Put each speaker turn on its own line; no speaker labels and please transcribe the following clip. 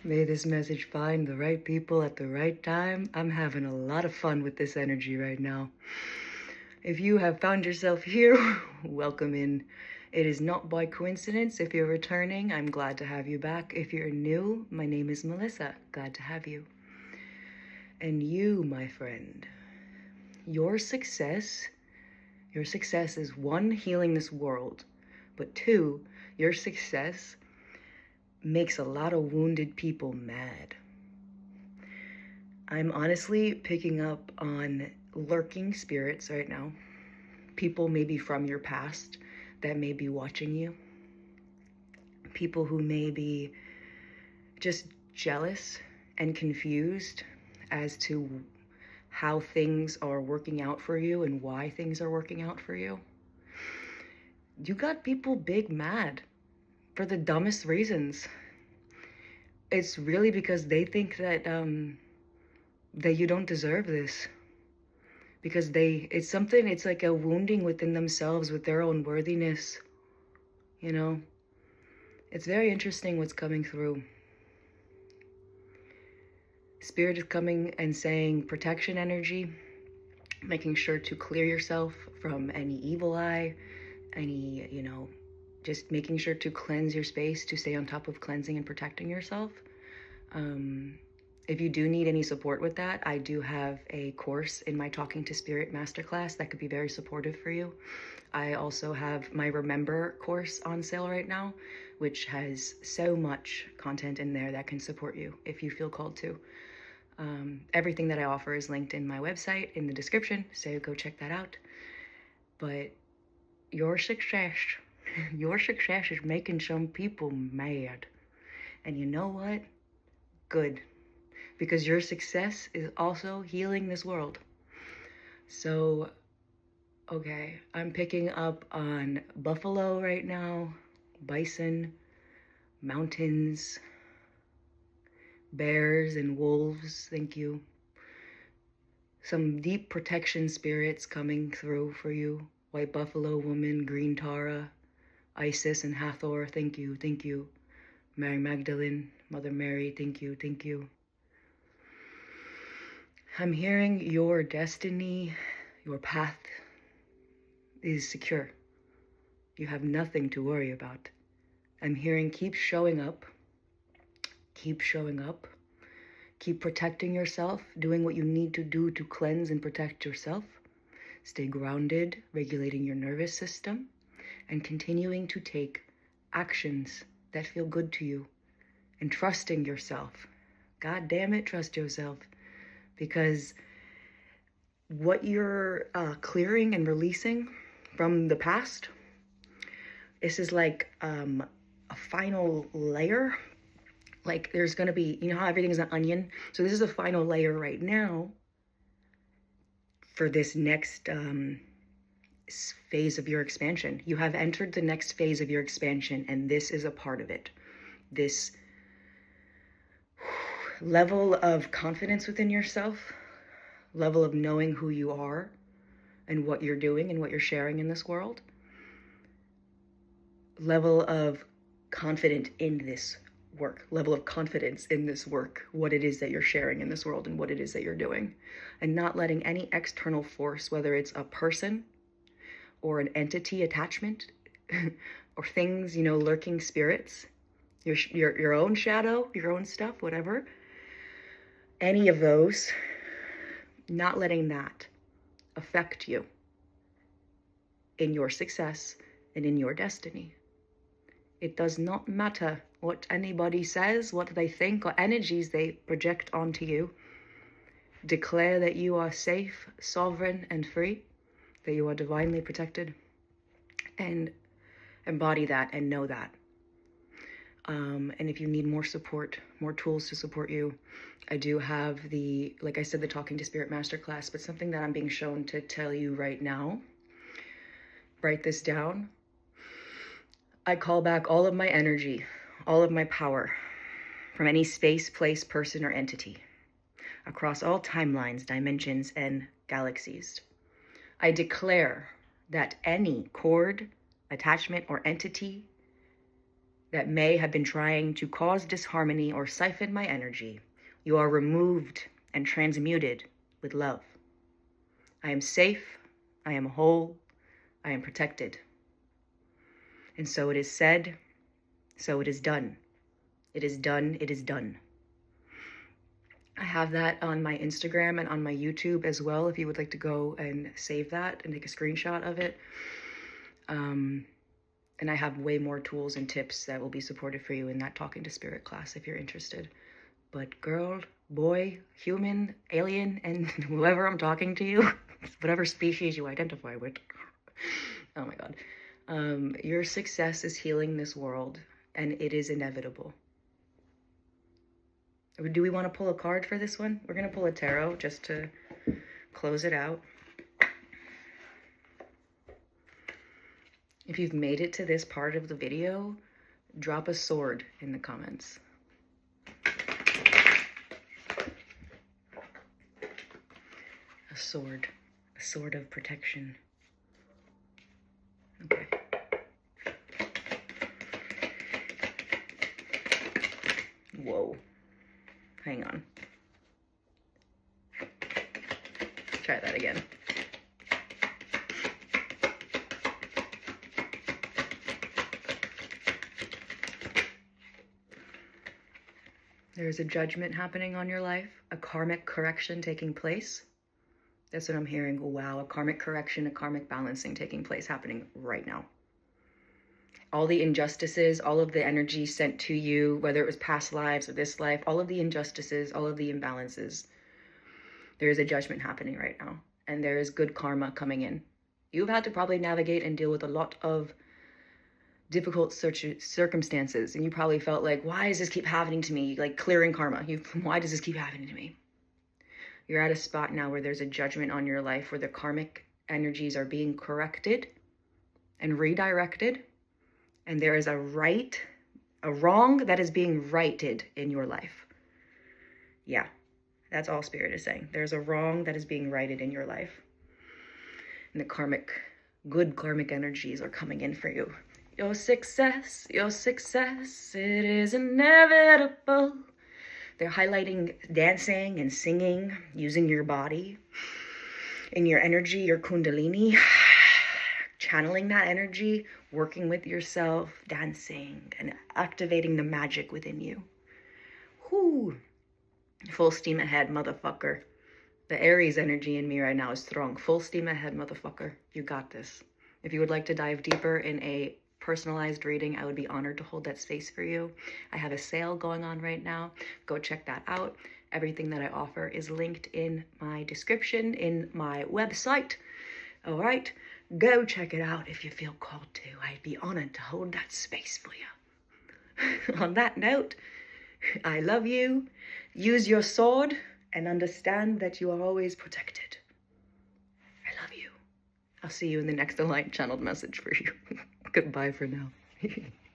May this message find the right people at the right time. I'm having a lot of fun with this energy right now. If you have found yourself here, welcome in. It is not by coincidence. If you're returning, I'm glad to have you back. If you're new, my name is Melissa. Glad to have you. And you, my friend, your success is one, healing this world, but two, your success makes a lot of wounded people mad. I'm honestly picking up on lurking spirits right now. People maybe from your past that may be watching you. People who may be just jealous and confused as to how things are working out for you and why things are working out for you. You got people big mad for the dumbest reasons. It's really because they think that that you don't deserve this. Because it's like a wounding within themselves with their own worthiness. You know? It's very interesting what's coming through. Spirit is coming and saying protection energy, making sure to clear yourself from any evil eye, any, just making sure to cleanse your space, to stay on top of cleansing and protecting yourself. If you do need any support with that, I do have a course in my Talking to Spirit masterclass that could be very supportive for you. I also have my Remember course on sale right now, which has so much content in there that can support you if you feel called to. Everything that I offer is linked in my website in the description, so go check that out. But your success is making some people mad. And you know what? Good. Because your success is also healing this world. So, okay, I'm picking up on buffalo right now, bison, mountains, bears and wolves, thank you. Some deep protection spirits coming through for you. White buffalo woman, green Tara, Isis and Hathor, thank you, thank you. Mary Magdalene, Mother Mary, thank you, thank you. I'm hearing your destiny, your path is secure. You have nothing to worry about. I'm hearing keep showing up. Keep showing up. Keep protecting yourself, doing what you need to do to cleanse and protect yourself. Stay grounded, regulating your nervous system, and continuing to take actions that feel good to you, and trusting yourself. God damn it, trust yourself. Because what you're clearing and releasing from the past, this is like a final layer. Like there's going to be, you know how everything is an onion? So this is a final layer right now for this next phase of your expansion. You have entered the next phase of your expansion, and this is a part of it. This level of confidence within yourself, level of knowing who you are and what you're doing and what you're sharing in this world, level of confidence in this work, level of confidence in this work, what it is that you're sharing in this world and what it is that you're doing, and not letting any external force, whether it's a person or an entity attachment or things, lurking spirits, your own shadow, your own stuff, whatever, any of those, not letting that affect you in your success and in your destiny. It does not matter what anybody says, what they think, or energies they project onto you. Declare that you are safe, sovereign, and free, that you are divinely protected, and embody that and know that. And if you need more support, more tools to support you, I do have like I said, the Talking to Spirit Masterclass, but something that I'm being shown to tell you right now. Write this down. I call back all of my energy, all of my power from any space, place, person, or entity across all timelines, dimensions, and galaxies. I declare that any cord, attachment, or entity that may have been trying to cause disharmony or siphon my energy, you are removed and transmuted with love. I am safe, I am whole, I am protected. And so it is said, so it is done. It is done, it is done. I have that on my Instagram and on my YouTube as well, if you would like to go and save that and take a screenshot of it. And I have way more tools and tips that will be supportive for you in that Talking to Spirit class if you're interested. But girl, boy, human, alien, and whoever I'm talking to you, whatever species you identify with, oh my God, your success is healing this world, and it is inevitable. Do we want to pull a card for this one? We're going to pull a tarot just to close it out. If you've made it to this part of the video, drop a sword in the comments. A sword of protection. Okay. Whoa. Hang on. Try that again. There's a judgment happening on your life, a karmic correction taking place. That's what I'm hearing. Wow, a karmic correction, a karmic balancing taking place, happening right now. All the injustices, all of the energy sent to you, whether it was past lives or this life, all of the injustices, all of the imbalances, there is a judgment happening right now. And there is good karma coming in. You've had to probably navigate and deal with a lot of difficult circumstances, and you probably felt like, why does this keep happening to me? Like clearing karma. Why does this keep happening to me? You're at a spot now where there's a judgment on your life, where the karmic energies are being corrected and redirected, and there is a wrong that is being righted in your life. Yeah, that's all Spirit is saying. There's a wrong that is being righted in your life, and the good karmic energies are coming in for you. Your success, it is inevitable. They're highlighting dancing and singing, using your body and your energy, your kundalini, channeling that energy, working with yourself, dancing and activating the magic within you. Whoo! Full steam ahead, motherfucker. The Aries energy in me right now is strong. Full steam ahead, motherfucker. You got this. If you would like to dive deeper in a personalized reading, I would be honored to hold that space for you. I have a sale going on right now. Go check that out. Everything that I offer is linked in my description in my website. All right, go check it out if you feel called to. I'd be honored to hold that space for you. On that note, I love you. Use your sword and understand that you are always protected. I love you. I'll see you in the next aligned channeled message for you. Goodbye for now.